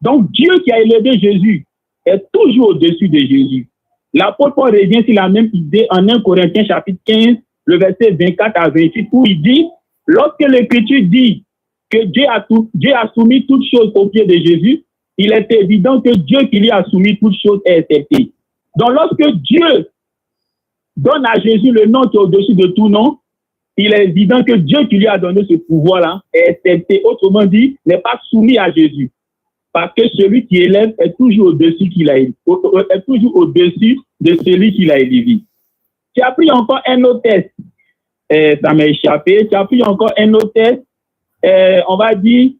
Donc, Dieu qui a élevé Jésus est toujours au-dessus de Jésus. L'apôtre Paul revient sur la même idée en 1 Corinthiens chapitre 15, le verset 24 à 28, où il dit, lorsque l'Écriture dit que Dieu a soumis toutes choses aux pieds de Jésus, il est évident que Dieu qui lui a soumis toutes choses est accepté. Donc, lorsque Dieu donne à Jésus le nom qui est au-dessus de tout nom, il est évident que Dieu qui lui a donné ce pouvoir-là est accepté. Autrement dit, n'est pas soumis à Jésus. Parce que celui qui élève est toujours au-dessus est toujours au-dessus de celui qui l'a élevé. Tu as pris encore un autre test. Ça m'a échappé. Tu as pris encore un autre test. On va dire,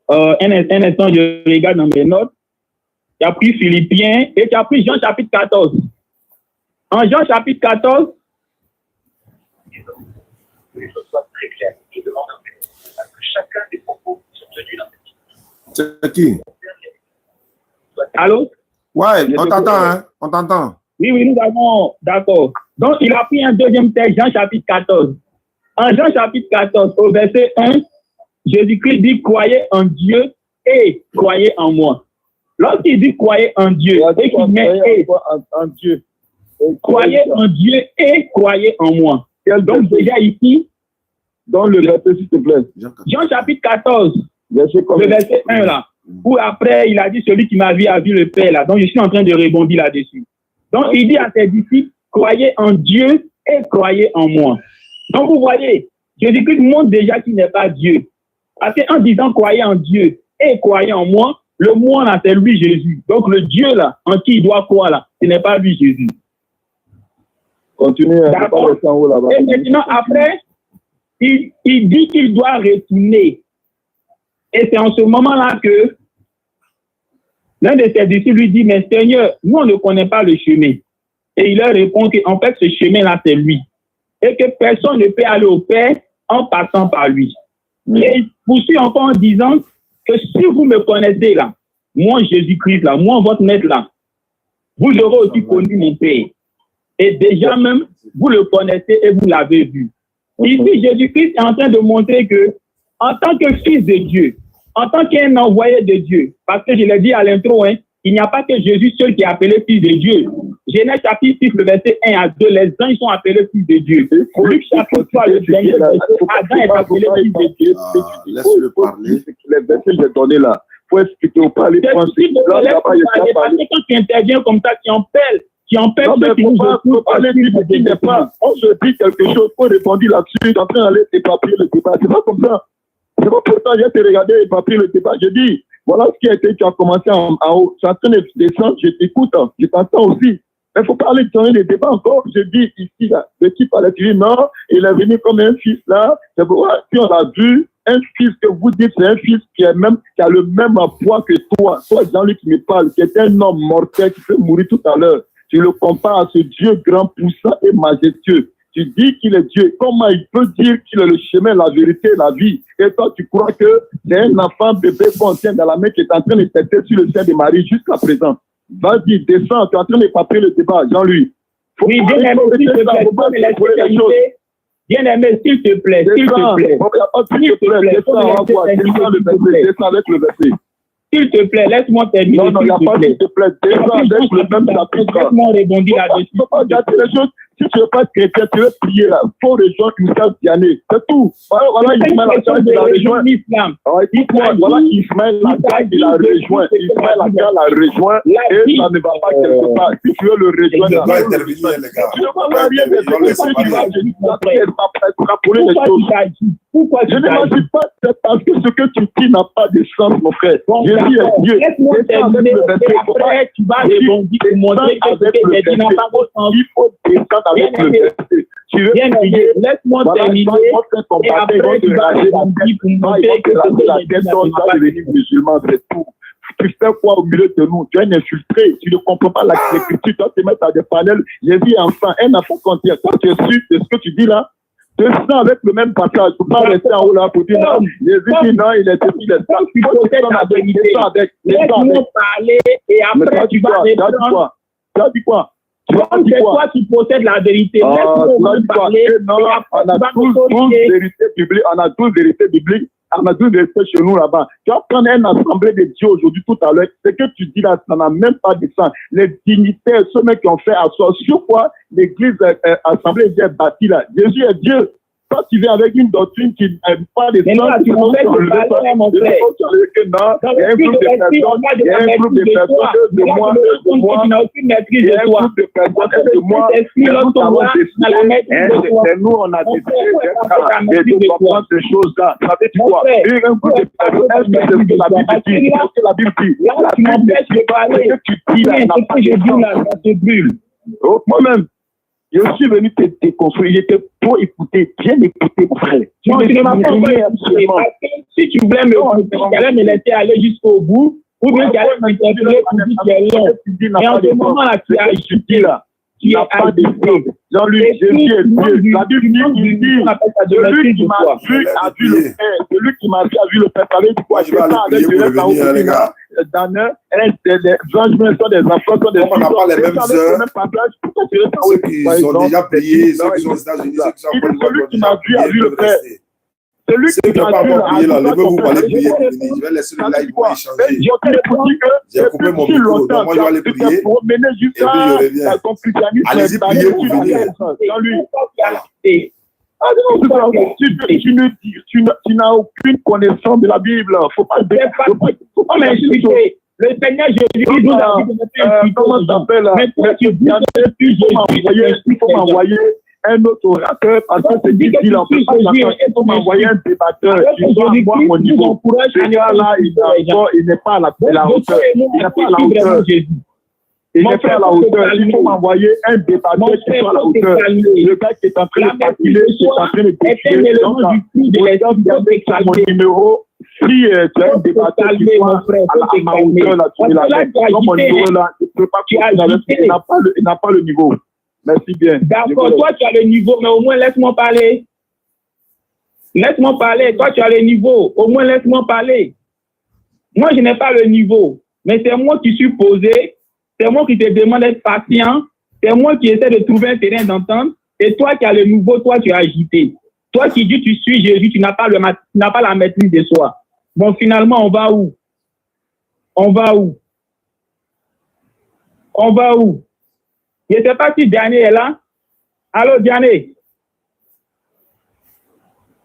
un instant, je regarde dans mes notes. Tu as pris Philippiens et tu as pris Jean chapitre 14. En Jean chapitre 14, que les choses soient très claires. Je demande à que chacun des propos sont tenus dans cette C'est qui? allô? Ouais, on t'entend, hein? On t'entend. Oui, nous avons, d'accord. Donc, il a pris un deuxième texte, Jean chapitre 14. En Jean chapitre 14, au verset 1, Jésus-Christ dit, croyez en Dieu et croyez en moi. Lorsqu'il dit croyez en Dieu, et qu'il met en Dieu. Croyez en Dieu et croyez en moi. Donc, déjà ici, dans le verset, s'il te plaît. Jean chapitre 14, verset le verset 1 là, où après, il a dit, celui qui m'a vu a vu le Père là. Donc, je suis en train de rebondir là-dessus. Donc, il dit à ses disciples, croyez en Dieu et croyez en moi. Donc, vous voyez, Jésus-Christ montre déjà qu'il n'est pas Dieu. Parce qu'en disant croyez en Dieu et croyez en moi, le moi là, c'est lui Jésus. Donc, le Dieu là, en qui il doit croire là, ce n'est pas lui Jésus. Continue. D'accord. Et maintenant, après, il dit qu'il doit retourner. Et c'est en ce moment-là que l'un de ses disciples lui dit, mais Seigneur, nous, on ne connaît pas le chemin. Et il leur répond qu'en fait, ce chemin-là, c'est lui. Et que personne ne peut aller au Père en passant par lui. Et il poursuit encore en disant que si vous me connaissez là, moi, Jésus-Christ là, moi, votre maître là, vous aurez aussi connu mon Père. Et déjà même, vous le connaissez et vous l'avez vu. Ici, Jésus-Christ est en train de montrer que, en tant que fils de Dieu, en tant qu'un envoyé de Dieu, parce que je l'ai dit à l'intro, hein, il n'y a pas que Jésus seul qui est appelé fils de Dieu. Genèse chapitre 6, le verset 1 à 2, les anges sont appelés fils de Dieu. Luc chapitre 3, le dernier verset, Adam est appelé fils de Dieu. Laisse-le parler. Les versets que j'ai donnés là, il faut expliquer ou pas les points. Parce que quand tu interviens comme ça, tu empêches ceux qui nous écoutent. On se dit quelque chose, il faut répondre là-dessus, tu es en train d'aller épapier le débat. C'est pas comme ça. C'est pas pour ça que j'ai te regardé épapier le débat. Je dis, voilà ce qui a été, tu as commencé en haut, tu es en train de descendre, je t'écoute, je t'entends aussi. Mais il ne faut pas aller donner les débats encore. Je dis ici, là, l'équipe a dit non, il est venu comme un fils là. C'est pour si on a vu un fils que vous dites, c'est un fils qui a le même poids que toi. Toi, Jean-Luc qui me parle, qui est un homme mortel qui peut mourir tout à l'heure. Tu le compares à ce Dieu grand, puissant et majestueux. Tu dis qu'il est Dieu. Comment il peut dire qu'il est le chemin, la vérité, la vie? Et toi, tu crois que c'est un enfant bébé qu'on tient dans la main qui est en train de têter sur le sein de Marie jusqu'à présent. Vas-y, descends, tu es en train de papier le débat, Jean-Louis. Oui, bien aimé, s'il te plaît. Bien aimé, s'il te plaît, s'il te plaît. Descends avec le verset. S'il te plaît, laisse-moi terminer. Non, il n'y a pas s'il te plaît. Descends avec le même chapitre. Laisse-moi rebondir là-dessus. Si tu ne veux pas être chrétien, tu veux prier là. Il faut rejoindre Youssef Diané. C'est tout. Voilà Ismaël Lacan, il a rejoint. Voilà Ismaël Lacan, il a rejoint. Ismaël Lacan l'a rejoint et ça ne va pas quelque part. Si tu veux le rejoindre, tu ne vas pas rien de ce que tu vas rappeler les choses. Pourquoi je n'imagine pas, c'est parce que ce que tu dis n'a pas de sens, mon frère. Jésus est Dieu. Laisse-moi terminer et après tu vas rebondir pour montrer que ce que j'ai dit n'a pas de sens. Il faut descendre avec le verset. Tu veux prier, laisse-moi terminer et après tu vas rebondir pour montrer que ce que j'ai dit n'a pas de sens. Musulman, c'est tout. Tu fais quoi au milieu de nous? Tu es un infiltré, tu ne comprends pas l'écriture, tu dois te mettre à des panels. Jésus est enfant, un enfant quand tu es sûr de ce que tu dis là. Descends avec le même passage. Tu ne peux pas rester en haut là pour dire non. Jésus dit non, il est ça. Tu possèdes la vérité. Laisse-moi parler et après tu vas répondre. Tu as dit quoi? C'est toi qui possèdes la vérité. Laisse-moi parler. Non, on a 12 vérités bibliques. Amadou de chez nous là-bas. Tu vas prendre une assemblée de Dieu aujourd'hui tout à l'heure. Ce que tu dis là, ça n'a même pas de sens. Les dignitaires, ceux qui ont fait asseoir, sur quoi l'église assemblée est bâtie là. Jésus est Dieu. Toi, tu viens avec une doctrine qui n'a pas de sens. Il y a un groupe de personnes de moi, qui n'a aucune maîtrise de toi. C'est nous, on a décidé de comprendre ces choses-là. Ça veut dire quoi? Un groupe de personnes, est-ce que la Bible dit? Est-ce que la Bible dit? La Bible dit ce que tu dis là, n'a pas de sens. Moi-même, je suis venu te construire, j'étais pour écouter, bien écouter, mon frère. Non, tu ne m'as pas absolument. Si tu voulais me allais me laisser aller jusqu'au bout, ou bien tu allais m'interpeller pour dire qu'il est long. Et en ce moment-là, tu as ajouté là. Tu n'as pas de Dieu. Jean-Luc, Jésus est Dieu. La Bible dit, celui qui m'a vu a vu le Père. Celui qui m'a vu a vu le Père. Ça veut dire quoi? Je vais pas avec Dieu dans les anges, sont des enfants, sont des on n'a pas les mêmes heures. Ceux qui ont déjà prié, ceux qui sont aux États-Unis, ceux qui sont en Côte celui qui m'a vu a vu le Père. Celui qui n'a pas encore prié, là, levez-vous pour aller prier. Je vais laisser le live pour échanger. J'ai coupé mon micro, donc moi je vais aller prier. Et puis je reviens. Allez-y, priez pour venir. Tu n'as aucune connaissance de la Bible. Faut pas m'expliquer. Le Seigneur Jésus nous a dit comment ça s'appelle? Il faut m'envoyer un autre orateur parce que c'est difficile. Il faut m'envoyer un débatteur qui doit avoir mon niveau. Ce gars-là, il n'est pas à la hauteur. Il n'est pas à la hauteur. Il n'est pas à la hauteur. Il faut m'envoyer un débatteur qui soit à la hauteur. Le gars qui est en train de calculer, qui est en train de décider. Donc, mon numéro. Si tu as un débatteur qui soit à ma hauteur, là, tu l'as. Comme mon niveau là, il ne peut pas il n'a pas le niveau. Merci bien. D'accord, toi tu as le niveau, mais au moins laisse-moi parler. Laisse-moi parler, toi tu as le niveau, au moins laisse-moi parler. Moi je n'ai pas le niveau, mais c'est moi qui suis posé, c'est moi qui te demande d'être patient, c'est moi qui essaie de trouver un terrain d'entente, et toi qui as le niveau, toi tu as agité. Toi qui dis tu suis Jésus, tu n'as pas la maîtrise de soi. Bon, finalement, on va où? On va où? On va où? Je ne sais pas si Diane est là. Allô, Diane?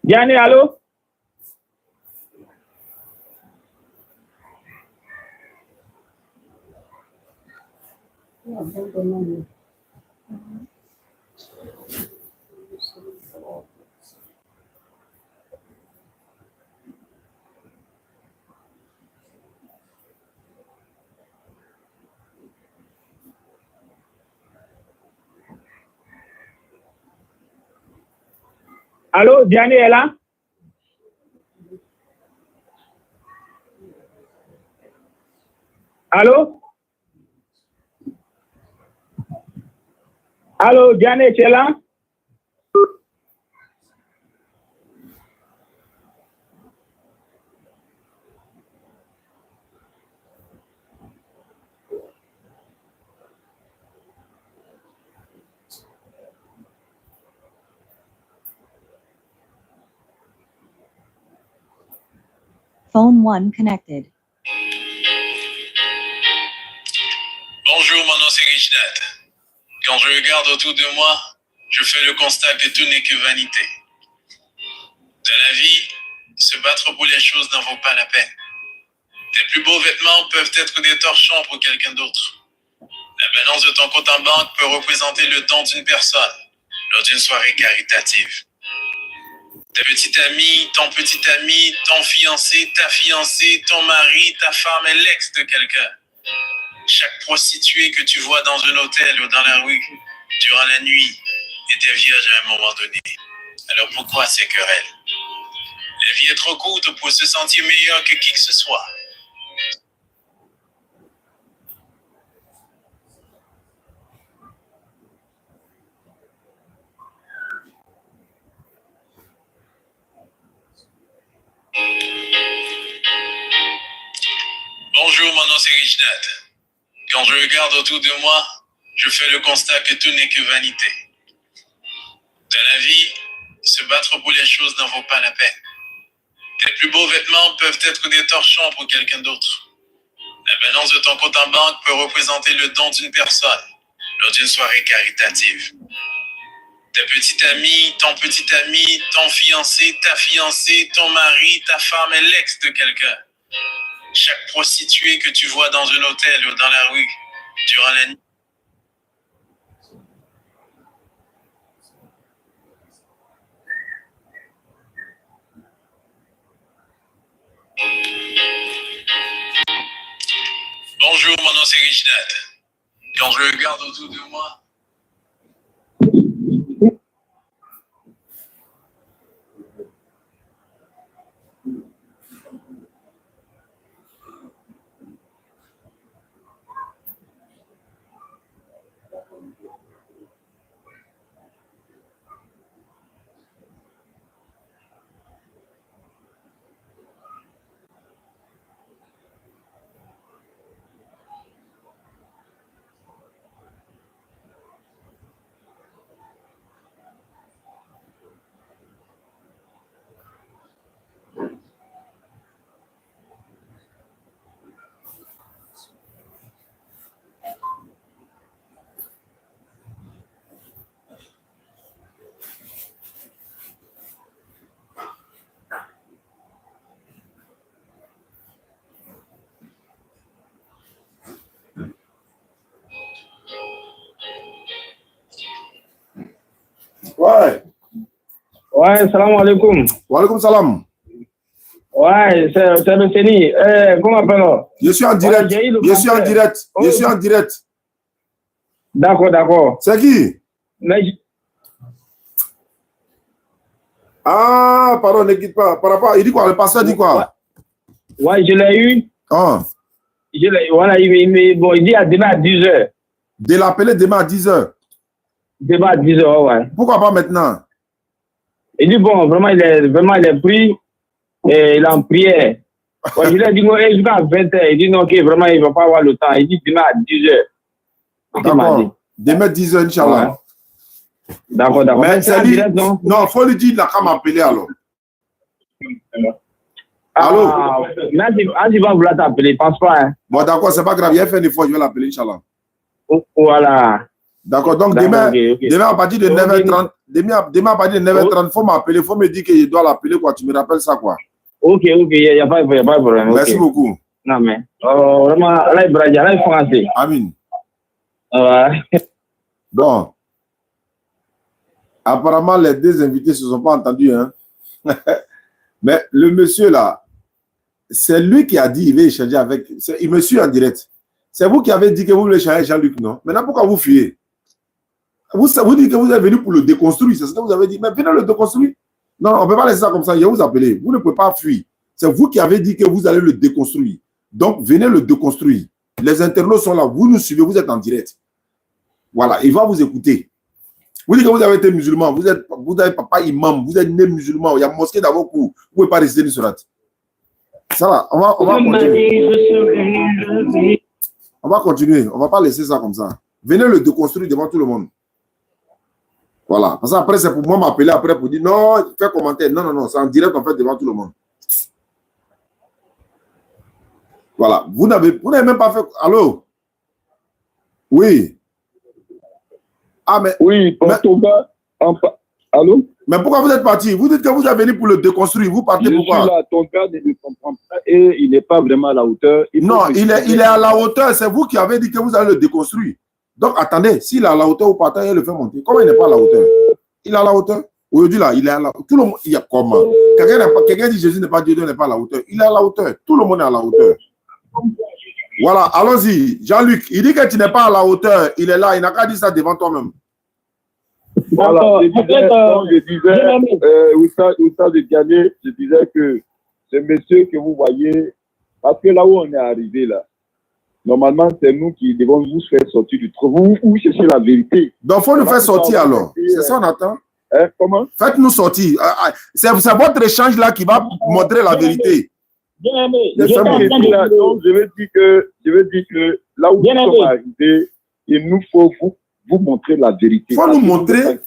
Diane, allô? Allô, Diane est là? Allô? Allô, Diane, tu es là? Phone 1 connected. Bonjour, mon nom c'est Richard. Quand je regarde autour de moi, je fais le constat que tout n'est que vanité. Dans la vie, se battre pour les choses n'en vaut pas la peine. Tes plus beaux vêtements peuvent être des torchons pour quelqu'un d'autre. La balance de ton compte en banque peut représenter le don d'une personne lors d'une soirée caritative. Ta petite amie, ton fiancé, ta fiancée, ton mari, ta femme est l'ex de quelqu'un. Chaque prostituée que tu vois dans un hôtel ou dans la rue, durant la nuit, était vierge à un moment donné. Alors pourquoi ces querelles? La vie est trop courte pour se sentir meilleur que qui que ce soit. Bonjour, mon nom c'est Richard. Quand je regarde autour de moi, je fais le constat que tout n'est que vanité. Dans la vie, se battre pour les choses n'en vaut pas la peine. Tes plus beaux vêtements peuvent être des torchons pour quelqu'un d'autre. La balance de ton compte en banque peut représenter le don d'une personne lors d'une soirée caritative. Tes petits amis, ton fiancé, ta fiancée, ton mari, ta femme est l'ex de quelqu'un. Chaque prostituée que tu vois dans un hôtel ou dans la rue durant la nuit. Bonjour, mon nom c'est Rich Dad. Quand je regarde autour de moi, Ouais. Ouais, salam alaikum. Wa alaikum salam. Ouais, c'est le Séni. Comment appelle-on? Je suis en direct. Je suis en direct. Je suis en direct. D'accord, d'accord. C'est qui? Mais Ah, pardon, ne quitte pas. Par rapport, il dit quoi? Le pasteur dit quoi? ouais, je l'ai eu. Ah. Voilà, il dit à demain à 10h. De l'appeler demain à 10h. Demain à 10h, ouais. Pourquoi pas maintenant? Il dit, bon, vraiment, il est pris et il est en prière. Ouais, je lui ai dit, jusqu'à 20h. Il dit, non, ok, vraiment, il ne va pas avoir le temps. Il dit, demain à 10h. D'accord. Demain 10h, Inch'Allah. Ouais. D'accord, d'accord. Mais c'est lui. Non, il faut lui dire, il n'a qu'à m'appeler alors. Allô? Il va vouloir t'appeler, je ne pense pas. Hein. Bon, d'accord, c'est pas grave. Il a fait une fois, je vais l'appeler, Inch'Allah. Voilà. D'accord, donc demain, okay. Demain à partir de 9h30, demain à partir de 9h30, il faut m'appeler, il faut me dire que je dois l'appeler, quoi. Tu me rappelles ça, quoi. Ok, il n'y a pas de problème. Merci beaucoup. Non, mais vraiment, là, il faut français. Amin. Ouais. Bon. Apparemment, les deux invités ne se sont pas entendus, hein. Mais le monsieur, là, c'est lui qui a dit qu'il veut échanger avec... Il me suit en direct. C'est vous qui avez dit que vous voulez échanger avec Jean-Luc, non? Maintenant, pourquoi vous fuyez? Vous dites que vous êtes venu pour le déconstruire, c'est ce que vous avez dit. Mais venez le déconstruire. Non, on ne peut pas laisser ça comme ça. Je vais vous appeler. Vous ne pouvez pas fuir. C'est vous qui avez dit que vous allez le déconstruire. Donc, venez le déconstruire. Les internautes sont là. Vous nous suivez. Vous êtes en direct. Voilà. Il va vous écouter. Vous dites que vous avez été musulman. Vous avez papa imam. Vous êtes né musulman. Il y a mosquée dans vos cours. Vous ne pouvez pas réciter du surat. Ça va. On va continuer. On va continuer. On ne va pas laisser ça comme ça. Venez le déconstruire devant tout le monde. Voilà. Parce qu'après, c'est pour moi m'appeler après pour dire non, fais commentaire. Non, non, non. C'est en direct en fait devant tout le monde. Voilà. Vous n'avez même pas fait. Allô? Oui. Ah, mais. Oui, allô? Mais pourquoi vous êtes parti? Vous dites que vous êtes venu pour le déconstruire. Vous partez pourquoi? Je suis là, ton père ne comprend pas et il n'est pas vraiment à la hauteur. Non, il est à la hauteur. C'est vous qui avez dit que vous allez le déconstruire. Donc, attendez, s'il est à la hauteur ou pas, il le fait monter. Comment il n'est pas à la hauteur? Il est à la hauteur. Aujourd'hui, là, il est à la hauteur. Tout le monde, il y a comment? Quelqu'un dit Jésus n'est pas Dieu, n'est pas à la hauteur. Il est à la hauteur. Tout le monde est à la hauteur. Voilà, allons-y. Jean-Luc, il dit que tu n'es pas à la hauteur. Il est là. Il n'a qu'à dire ça devant toi-même. Voilà, je disais que ce monsieur que vous voyez, parce que là où on est arrivé, là, normalement, c'est nous qui devons vous faire sortir du trou. Vous cherchez la vérité. Donc, il faut nous faire sortir alors. C'est ça qu'on attend. Comment? Faites-nous sortir. C'est votre échange là qui va montrer la vérité. Je veux dire que là où nous sommes arrivés, il nous faut vous montrer la vérité. Il faut nous montrer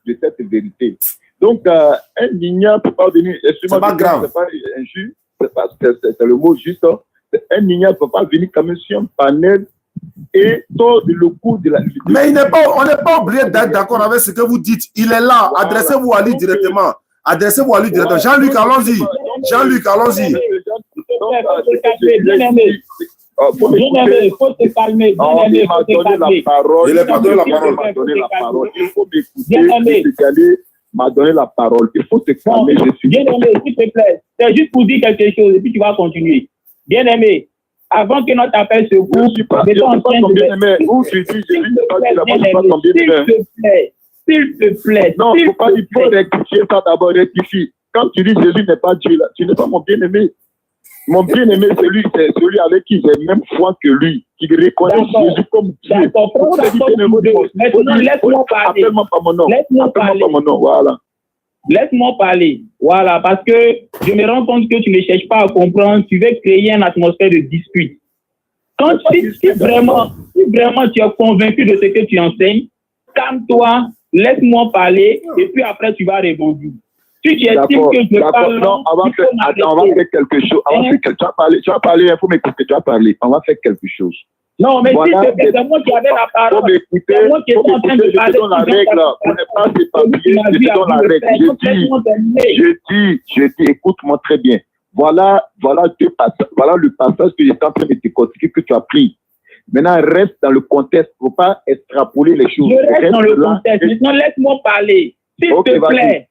de cette vérité. Donc, un ignorant ne peut pas venir. C'est pas grave. C'est pas injuste, c'est le mot juste. Un ignorant ne peut pas venir comme sur un panel et tord le coup de la. Mais on n'est pas obligé d'être d'accord avec ce que vous dites. Il est là. Voilà. Adressez-vous à lui directement. Adressez-vous à lui directement. Jean-Luc, allons-y. Jean-Luc, allons-y. Il faut se calmer. Il m'a donné la parole. Il n'a pas donné la parole. Il faut m'écouter. M'a donné la parole. Il faut se calmer. Bien-aimé, s'il te plaît. C'est juste pour dire quelque chose et puis tu vas continuer. Bien-aimé, avant que notre appel se coupe, je ne suis pas ton bien-aimé. Où tu dis, je ne pas ton bien-aimé. S'il te plaît. Non, il ne faut pas dire, il faut rectifier ça d'abord, rectifier. Quand tu dis Jésus n'est pas Dieu, là, tu n'es pas mon bien-aimé. Mon bien-aimé, c'est celui avec qui j'ai même foi que lui, qui reconnaît Jésus comme Dieu. Maintenant, laisse-moi parler. Appelle-moi par mon nom. Appelle-moi par mon nom, voilà. Laisse-moi parler. Voilà, parce que je me rends compte que tu ne cherches pas à comprendre, tu veux créer une atmosphère de dispute. Quand si vraiment tu es convaincu de ce que tu enseignes, calme-toi, laisse-moi parler, et puis après tu vas rebondir. Si tu estimes que je parle, non, on va faire quelque chose. Tu vas parler, il faut m'écouter, tu vas parler. On va faire quelque chose. Non, mais voilà, si c'est moi qui avais la parole, c'est moi qui étais en train de parler. Je te donne la règle, on n'est pas ces papiers, je te donne la règle. Je dis, écoute-moi très bien. Voilà le passage que j'étais en train de te décortiquer que tu as pris. Maintenant, reste dans le contexte, il ne faut pas extrapoler les choses. Je reste dans le contexte. Maintenant, laisse-moi parler. S'il te plaît.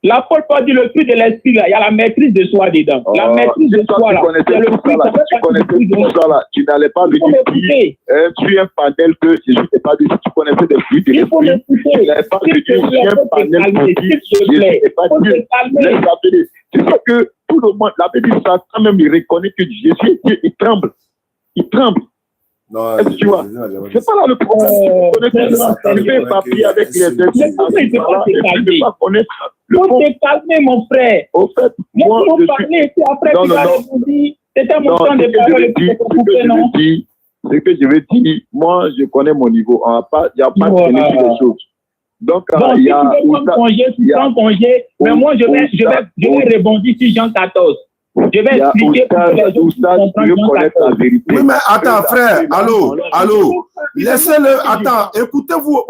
L'apôtre Paul dit le fruit de l'esprit, là, il y a la maîtrise de soi dedans. La maîtrise de soi, là. Tu connaissais tout ça, là. Tu n'allais pas venir dire, tu es un panel que Jésus n'est pas dit, si tu connaissais des fruits de l'esprit. Tu n'allais pas dire, tu es un panel pour dire, Jésus n'est pas Dieu. C'est ça que tout le monde, la Bible dit ça, quand même, il reconnaît que Jésus est Dieu, il tremble. Il tremble. Non, est-ce que tu vois? C'est pas là le problème. Tu fais un papier avec les deux. Tu ne peux pas connaître le fond. Tu t'es calmé, mon frère. Au fait, moi, je parler, et après, tu vas répondre. C'était mon temps de parole. Ce que je veux dire, moi, je connais mon niveau. Il n'y a pas de connaître les choses. Donc, il y a. Si tu veux prendre congé, mais moi, je vais rebondir sur Jean 14. Je vais expliquer pour les autres. Oui, mais attends, frère, allô. Laissez-le, attends, écoutez-vous,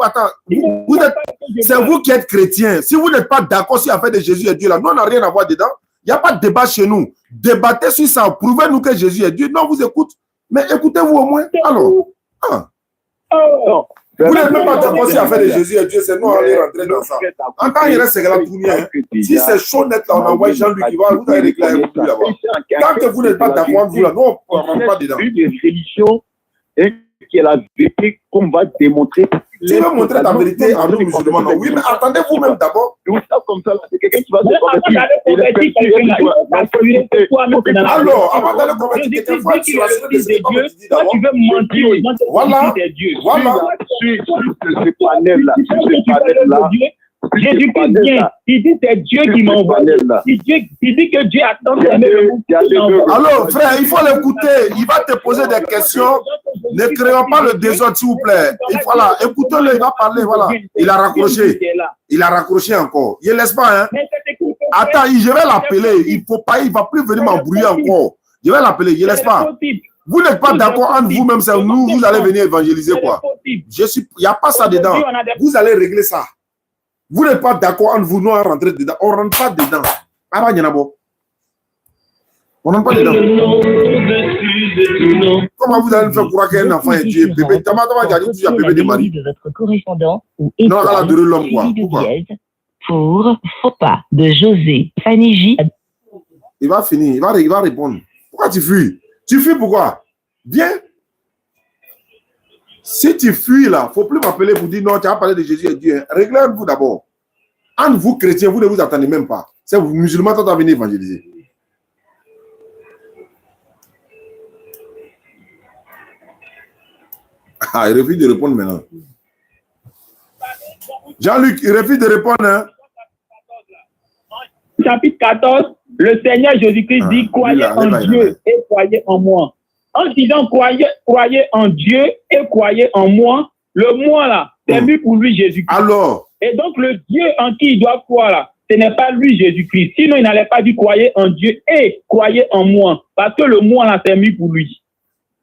c'est vous qui êtes chrétien. Si vous n'êtes pas d'accord sur l'affaire de Jésus et Dieu, là, nous, on n'a rien à voir dedans. Il n'y a pas de débat chez nous. Débattez sur ça, prouvez-nous que Jésus est Dieu. Non, vous écoutez, mais écoutez-vous au moins. Alors, vous n'êtes même pas d'accord sur l'affaire de Jésus et Dieu, c'est nous, on est rentré dans ça. Quand il reste, c'est là tout bien. Si c'est chaud net, là, on envoie Jean-Luc qui va, vous allez réclamer beaucoup là-bas. Tant que vous n'êtes pas d'accord, vous, là, nous, on ne rentre pas dedans. Une religion qui est la vérité qu'on va démontrer. Tu veux montrer ta vérité à nous musulmans, non? Oui, mais attendez vous-même d'abord. Comme ça, c'est quelqu'un qui va se convertir. Alors, avant d'aller convertir quelqu'un, tu vas se dire toi, tu veux mentir aux gens. Voilà. Ce panel-là, Jésus vient, il dit c'est Dieu qui m'envoie. Il dit que Dieu attend. Alors, frère, il faut l'écouter. Il va te poser des questions. Ne créons pas le désordre, s'il vous plaît. Voilà, écoutez-le, il va parler. Voilà. Il a raccroché. Il a raccroché encore. Il ne laisse pas, hein. Attends, je vais l'appeler. Il ne va plus venir m'embrouiller encore. Je vais l'appeler. Il ne laisse pas. Vous n'êtes pas d'accord entre vous-même, c'est nous, vous allez venir évangéliser quoi. Il n'y a pas ça dedans. Vous allez régler ça. Vous n'êtes pas d'accord entre vous, nous, on rentre dedans. On ne rentre pas dedans. On ne rentre pas dedans. Comment vous allez me faire croire qu'un enfant est Dieu? Bébé, tu as dit bébé de Marie. De votre correspondant ou non, elle a adoré l'homme, quoi. Pourquoi? Pour Fopa de José Fanigi. Il va finir, il va répondre. Pourquoi tu fuis? Tu fuis pourquoi? Viens. Si tu fuis là, il ne faut plus m'appeler pour dire non, tu as parlé de Jésus et Dieu. Réglez-vous d'abord. Entre vous, chrétiens, vous ne vous attendez même pas. C'est vous, musulmans, qui venir évangéliser. Ah, il refuse de répondre maintenant. Jean-Luc, il refuse de répondre. Hein? Chapitre 14, le Seigneur Jésus-Christ dit croyez en Dieu et croyez en moi. En disant croyez en Dieu et croyez en moi, le moi là, c'est lui pour lui Jésus-Christ. Alors, Et donc, le Dieu en qui il doit croire, là, ce n'est pas lui, Jésus-Christ. Sinon, il n'allait pas dire croyez en Dieu et croyez en moi. Parce que le moi, là, c'est mis pour lui.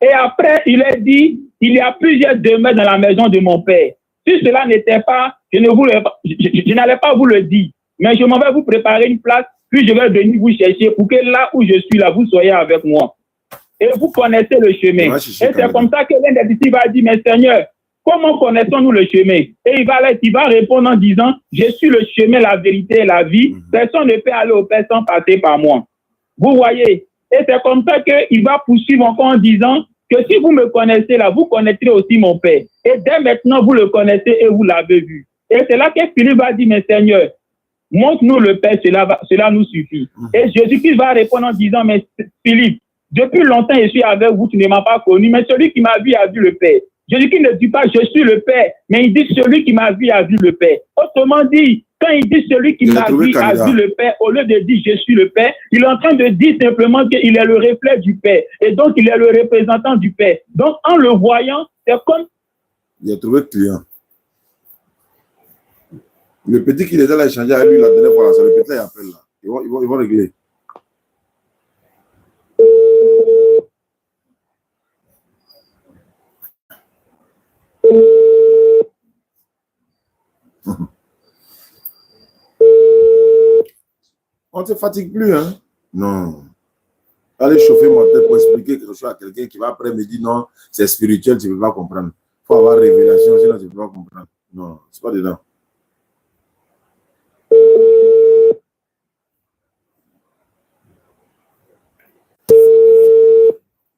Et après, il a dit, il y a plusieurs demeures dans la maison de mon Père. Si cela n'était pas, je n'allais pas vous le dire. Mais je m'en vais vous préparer une place, puis je vais venir vous chercher pour que là où je suis, là, vous soyez avec moi. Et vous connaissez le chemin. Et c'est comme ça que l'un des disciples va dire, mais Seigneur, comment connaissons-nous le chemin? Et il va répondre en disant, je suis le chemin, la vérité et la vie. Personne ne peut aller au Père sans passer par moi. Vous voyez? Et c'est comme ça qu'il va poursuivre encore en disant que si vous me connaissez là, vous connaîtrez aussi mon Père. Et dès maintenant, vous le connaissez et vous l'avez vu. Et c'est là que Philippe va dire, mais Seigneur, montre-nous le Père, cela nous suffit. Et Jésus-Christ va répondre en disant, mais Philippe, depuis longtemps je suis avec vous, tu ne m'as pas connu, mais celui qui m'a vu a vu le Père. Jésus-Christ ne dit pas je suis le Père, mais il dit celui qui m'a vu a vu le Père. Autrement dit, quand il dit celui qui m'a vu a vu le Père, au lieu de dire je suis le Père, il est en train de dire simplement qu'il est le reflet du Père. Et donc il est le représentant du Père. Donc en le voyant, c'est comme... Il a trouvé client. Le petit qui était là échanger avec lui la dernière fois, c'est le petit là, il appelle là. Ils vont régler. On ne se fatigue plus, hein? Non. Allez chauffer mon tête pour expliquer quelque chose à quelqu'un qui va après me dire non, c'est spirituel, tu ne peux pas comprendre. Il faut avoir révélation, sinon tu ne peux pas comprendre. Non, c'est pas dedans.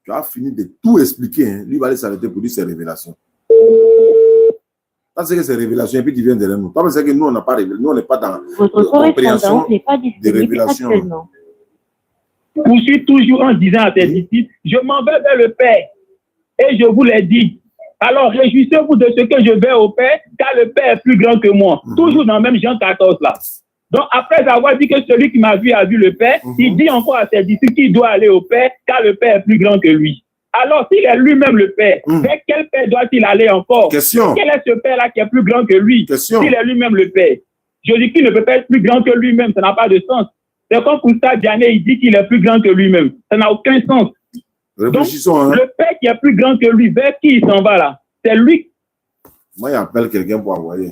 Tu as fini de tout expliquer. Hein. Lui va aller s'arrêter pour dire c'est révélation. Parce que c'est révélation et puis tu viens derrière nous. Pas parce que nous on n'a pas révélé. Nous on n'est pas dans votre correspondant n'est pas disponible actuellement. Poursuit toujours en disant à ses disciples, je m'en vais vers le Père et je vous l'ai dit. Alors réjouissez-vous de ce que je vais au Père, car le Père est plus grand que moi. Toujours dans le même Jean 14 là. Donc après avoir dit que celui qui m'a vu a vu le Père, il dit encore à ses disciples qu'il doit aller au Père, car le Père est plus grand que lui. Alors s'il est lui-même le Père, vers quel Père doit-il aller encore? Question. Quel est ce Père-là qui est plus grand que lui? Question. S'il est lui-même le Père. Jésus-Christ ne peut pas être plus grand que lui-même, ça n'a pas de sens. C'est comme Koustad Diané, il dit qu'il est plus grand que lui-même. Ça n'a aucun sens. Réfléchissons. Donc, hein. le Père qui est plus grand que lui, vers qui il s'en va là? C'est lui. Moi, il appelle quelqu'un pour envoyer.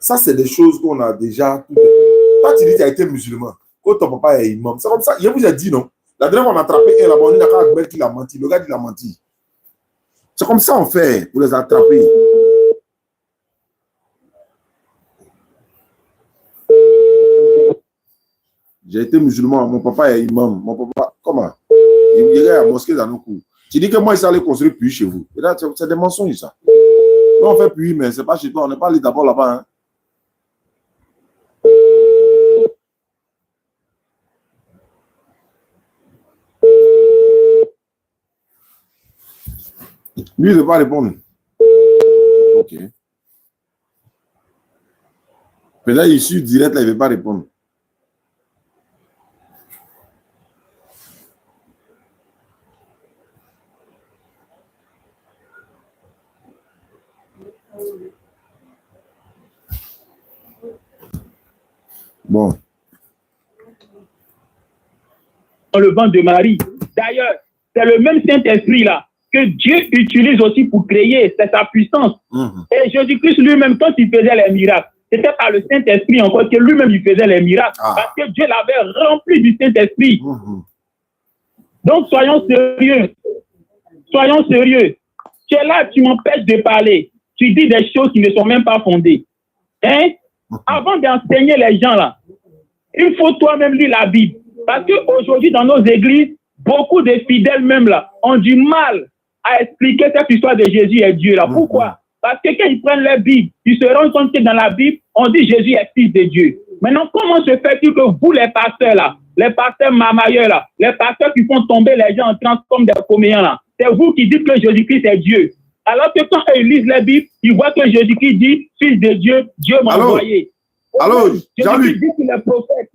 Ça, c'est des choses qu'on a déjà. Toi, tu dis que tu as été musulman. Quand ton papa est imam. C'est comme ça. Je vous ai dit, non? La dernière fois, on a attrapé un là-bas, on est d'accord avec qui l'a menti. Le gars, il a menti. C'est comme ça on fait pour les attraper. J'ai été musulman, mon papa est imam. Mon papa, comment? Il irait à la mosquée dans nos cours. Tu dis que moi, il s'allait construire puits chez vous. Et là, c'est des mensonges, ça. Nous, on fait puits, mais ce n'est pas chez toi. On n'est pas allé d'abord là-bas. Hein. Lui, il ne veut pas répondre. Ok. Mais là, il suit direct, là, il ne veut pas répondre. Bon. Dans le ventre de Marie. D'ailleurs, c'est le même Saint-Esprit là que Dieu utilise aussi pour créer, c'est sa puissance. Et Jésus-Christ lui-même, quand il faisait les miracles, c'était par le Saint-Esprit encore que lui-même il faisait les miracles. Parce que Dieu l'avait rempli du Saint-Esprit. Donc soyons sérieux. Soyons sérieux. Tu es là, tu m'empêches de parler. Tu dis des choses qui ne sont même pas fondées. Hein? Avant d'enseigner les gens là, il faut toi-même lire la Bible. Parce qu'aujourd'hui, dans nos églises, beaucoup de fidèles même là ont du mal à expliquer cette histoire de Jésus et Dieu là. Pourquoi? Parce que quand ils prennent leur Bible, ils se rendent compte que dans la Bible, on dit Jésus est fils de Dieu. Maintenant, comment se fait-il que vous, les pasteurs là, les pasteurs mamailleurs là, les pasteurs qui font tomber les gens en transe comme des comédiens là, c'est vous qui dites que Jésus-Christ est Dieu. Alors que quand ils lisent la Bible, ils voient que Jésus-Christ dit fils de Dieu, Dieu m'a envoyé. Allô, Jean-Luc. Jésus dit qu'il est prophète.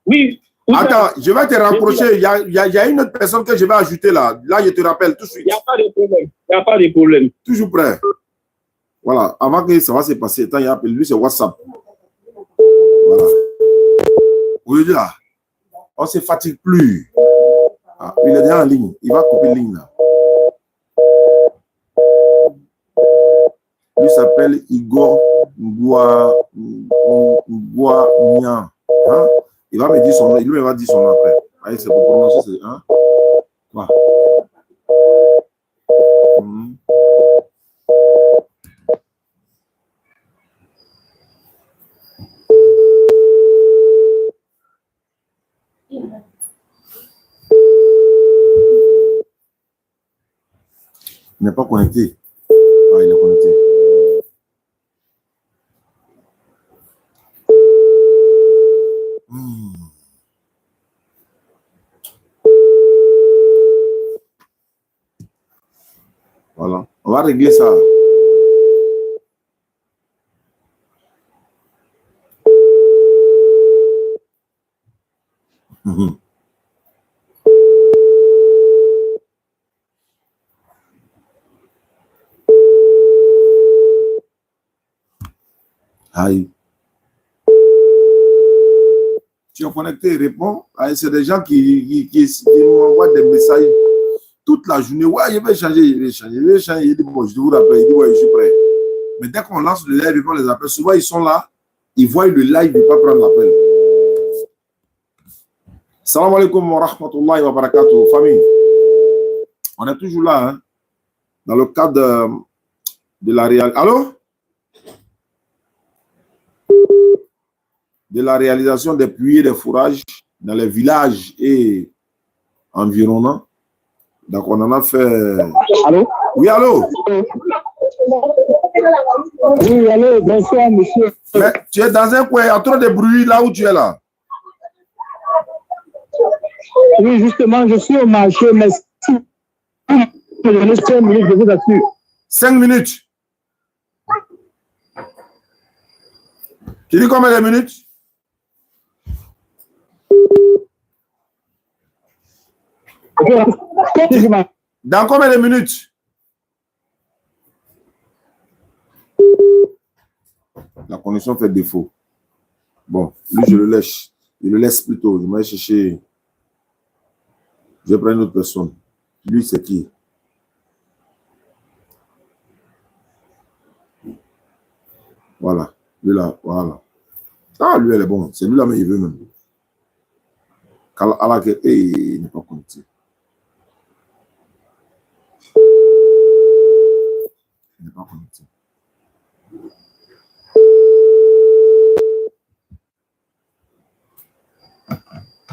Oui. Attends, je vais te rapprocher. Il y a une autre personne que je vais ajouter là. Là, je te rappelle tout de suite. Il n'y a pas de problème. Il n'y a pas de problème. Toujours prêt. Voilà, avant que ça va se passer, il y a lui, c'est WhatsApp. Voilà. Oui, là, on ne se fatigue plus. Ah, il est déjà en ligne. Il va couper ligne là. Lui s'appelle Igor Ngouanian. Hein? Il va me dire son nom. Il va dire son nom après. Allez, c'est pour prononcer. C'est, hein? Quoi? Il n'est pas connecté. Ah, il est connecté. Voilà. On va régler ça. Aïe. Tu es connecté, réponds. C'est des gens qui m'envoient des messages toute la journée. Ouais, je vais changer. Il dit, bon, je vous rappelle. Il dit, ouais, je suis prêt. Mais dès qu'on lance le live, ils prennent les appels. Souvent, ils sont là. Ils voient le live, ils ne vont pas prendre l'appel. Salam alaikum wa rahmatullahi wa barakatuh. Famille, on est toujours là, hein, dans le cadre de la réalisation. Allô? De la réalisation des puits et des fourrages dans les villages et environnants. Donc, on en a fait... Allô? Oui, allô? Oui, allô, bonsoir, monsieur. Mais tu es dans un coin, il y a trop de bruit là où tu es là. Oui, justement, je suis au marché, mais si vous me donnez 5 minutes, je vous assure. 5 minutes. Tu dis combien de minutes? Dans combien de minutes? La connexion fait défaut. Bon, lui, je le laisse. Je le laisse plutôt. Je vais chercher. Je vais prendre une autre personne. Lui, c'est qui? Voilà. Lui, là, voilà. Ah, lui, elle est bon. C'est lui, là, mais il veut même. Alors que, il n'est pas connecté. Il n'est pas connecté.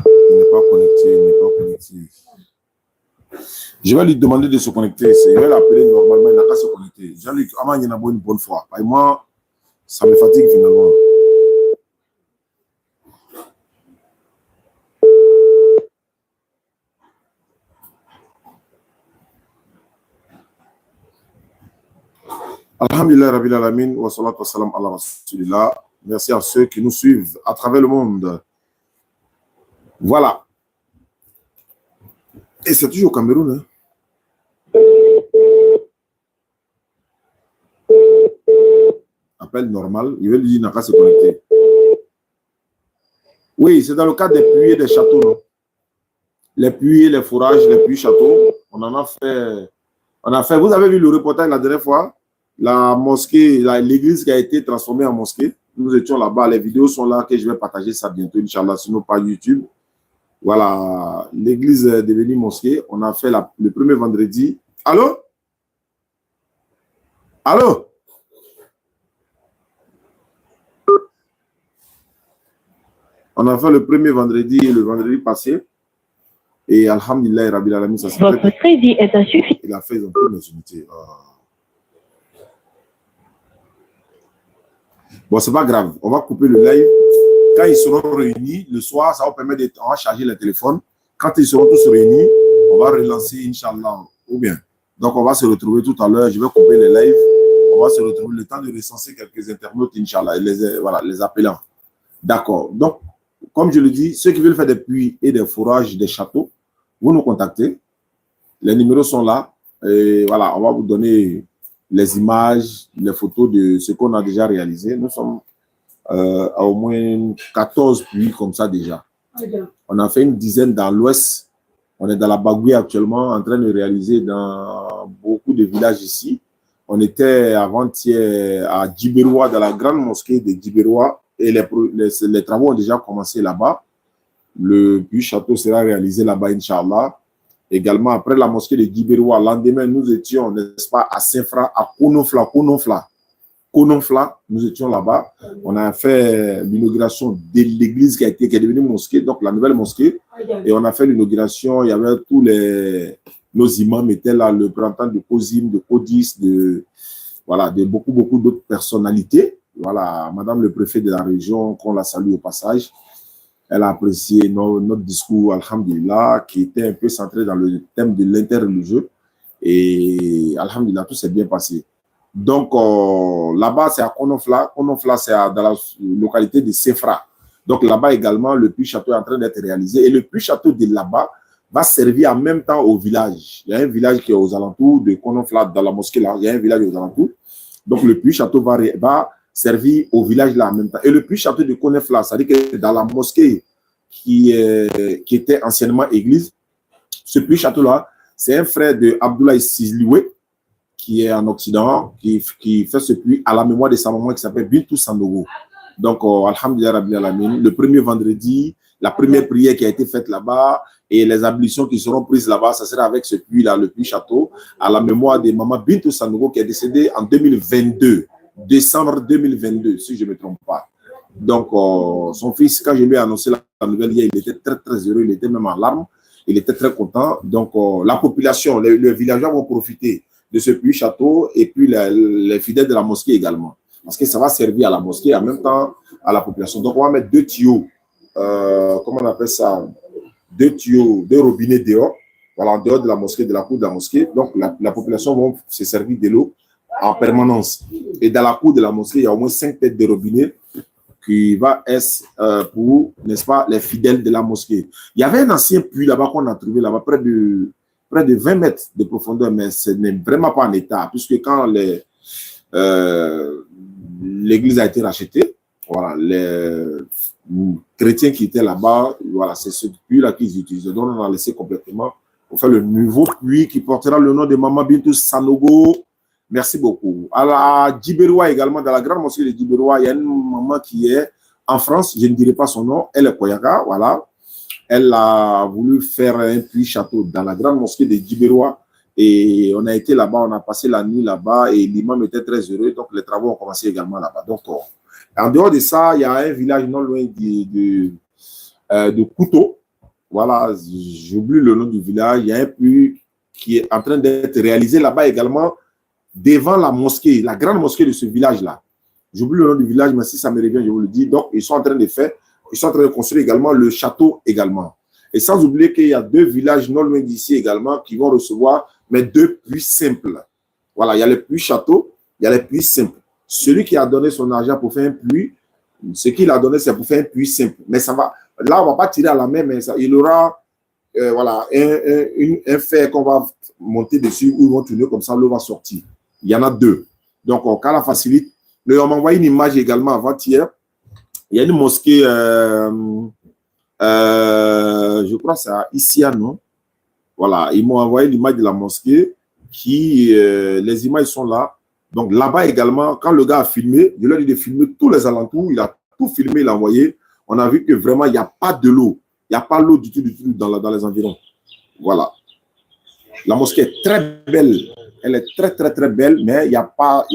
Il n'est pas connecté, il n'est pas connecté. Je vais lui demander de se connecter. Je vais l'appeler normalement, il n'a qu'à se connecter. Je vais lui dire, ah, il y en a une bonne fois. Et moi, ça me fatigue finalement. Alhamdulillah Rabbil Alamin wa salatu wa salam ala rasulillah. Merci à ceux qui nous suivent à travers le monde. Voilà. Et c'est toujours au Cameroun. Hein? Appel normal. Il veut lui dire n'a qu'à se connecter. Oui, c'est dans le cadre des puits et des châteaux. Non? Les puits, les fourrages, les puits châteaux. On en a fait. Vous avez vu le reportage la dernière fois? La mosquée, l'église qui a été transformée en mosquée. Nous étions là-bas. Les vidéos sont là que je vais partager ça bientôt, Inch'Allah, sinon pas YouTube. Voilà, l'église est devenue mosquée. On a fait le premier vendredi. Allô? Allô? On a fait le premier vendredi et le vendredi passé. Et Alhamdulillah, Rabbil Alamin, ça s'est fait. Votre crédit est insuffisant. Il a fait un peu nos unités. Bon, c'est pas grave. On va couper le live. Quand ils seront réunis, le soir, ça va permettre de charger le téléphone. Quand ils seront tous réunis, on va relancer, Inch'Allah, ou bien. Donc, on va se retrouver tout à l'heure. Je vais couper le live. On va se retrouver le temps de recenser quelques internautes, Inch'Allah, les appelants. D'accord. Donc, comme je le dis, ceux qui veulent faire des puits et des fourrages, des châteaux, vous nous contactez. Les numéros sont là. Et voilà, on va vous donner les images, les photos de ce qu'on a déjà réalisé. Nous sommes à au moins 14 puits comme ça déjà. On a fait une dizaine dans l'ouest. On est dans la Bagoui actuellement en train de réaliser dans beaucoup de villages ici. On était avant-hier à Djiberoua, dans la grande mosquée de Djiberoua, et les travaux ont déjà commencé là-bas. Le puits château sera réalisé là-bas, Inch'Allah. Également, après la mosquée de Djiberoua, le lendemain, nous étions, n'est-ce pas, à Saint-Fra, à Kononfla, nous étions là-bas. On a fait l'inauguration de l'église qui est devenue mosquée, donc la nouvelle mosquée. Et on a fait l'inauguration, il y avait tous nos imams étaient là, le printemps de Kozim, de Kodis, de beaucoup d'autres personnalités. Voilà, madame le préfet de la région, qu'on la salue au passage. Elle a apprécié notre discours, alhamdulillah, qui était un peu centré dans le thème de l'interreligieux. Et alhamdulillah, tout s'est bien passé. Donc, là-bas, c'est à Kononfla. Kononfla, c'est dans la localité de Sefra. Donc, là-bas également, le puits château est en train d'être réalisé. Et le puits château de là-bas va servir en même temps au village. Il y a un village qui est aux alentours de Kononfla, dans la mosquée là. Il y a un village aux alentours. Donc, le puits château va servir au village là en même temps. Et le puits château de Kononfla, c'est-à-dire que dans la mosquée qui était anciennement église, ce puits château là, c'est un frère de Abdoulaye Sizliwe, qui est en Occident, qui fait ce puits à la mémoire de sa maman qui s'appelle Bintou Sandogo. Donc, alhamdulillah rabbil alamin, le premier vendredi, la première prière qui a été faite là-bas et les ablutions qui seront prises là-bas, ça sera avec ce puits-là, le puits château, à la mémoire de maman Bintou Sandogo qui est décédée en 2022, décembre 2022, si je ne me trompe pas. Donc, son fils, quand je lui ai annoncé la nouvelle hier, il était très, très heureux, il était même en larmes, il était très content. Donc, la population, les villageois vont profiter de ce puits château et puis les fidèles de la mosquée également. Parce que ça va servir à la mosquée et en même temps à la population. Donc, on va mettre 2 tuyaux, comment on appelle ça, 2 tuyaux, 2 robinets dehors, voilà, en dehors de la mosquée, de la cour de la mosquée. Donc, la population va se servir de l'eau en permanence. Et dans la cour de la mosquée, il y a au moins 5 têtes de robinet qui va être pour, n'est-ce pas, les fidèles de la mosquée. Il y avait un ancien puits là-bas qu'on a trouvé là-bas, près de 20 mètres de profondeur, mais ce n'est vraiment pas en état, puisque quand l'église a été rachetée, voilà, les chrétiens qui étaient là-bas, voilà, c'est ce puits-là qu'ils utilisent. Donc, on a laissé complètement pour faire le nouveau puits qui portera le nom de Maman Bintou Sanogo. Merci beaucoup. À la Djiberoua également, dans la grande mosquée de Djiberoua, il y a une maman qui est en France, je ne dirai pas son nom, elle est Koyaka, voilà. Elle a voulu faire un puits château dans la grande mosquée de Djiberoua et on a été là-bas, on a passé la nuit là-bas et l'imam était très heureux, donc les travaux ont commencé également là-bas. Donc, en dehors de ça, il y a un village non loin de Kouto, voilà, j'oublie le nom du village, il y a un puits qui est en train d'être réalisé là-bas également devant la mosquée, la grande mosquée de ce village-là. J'oublie le nom du village, mais si ça me revient, je vous le dis. Donc, ils sont en train de construire également le château également. Et sans oublier qu'il y a 2 villages non loin d'ici également qui vont recevoir, mais 2 puits simples. Voilà, il y a le puits château, il y a les puits simples. Celui qui a donné son argent pour faire un puits, ce qu'il a donné, c'est pour faire un puits simple. Mais ça va, là, on ne va pas tirer à la main, mais ça, il aura voilà, un fer qu'on va monter dessus où ils vont tourner comme ça, l'eau va sortir. Il y en a 2. Donc, quand la facilite, on m'a envoyé une image également avant-hier. Il y a une mosquée, je crois que c'est à Issia, non? Voilà, ils m'ont envoyé l'image de la mosquée qui, les images sont là. Donc là-bas également, quand le gars a filmé, je lui ai dit de filmer tous les alentours, il a tout filmé, il a envoyé. On a vu que vraiment, il n'y a pas de l'eau. Il n'y a pas l'eau du tout dans les environs. Voilà. La mosquée est très belle. Elle est très, très, très belle, mais il n'y a pas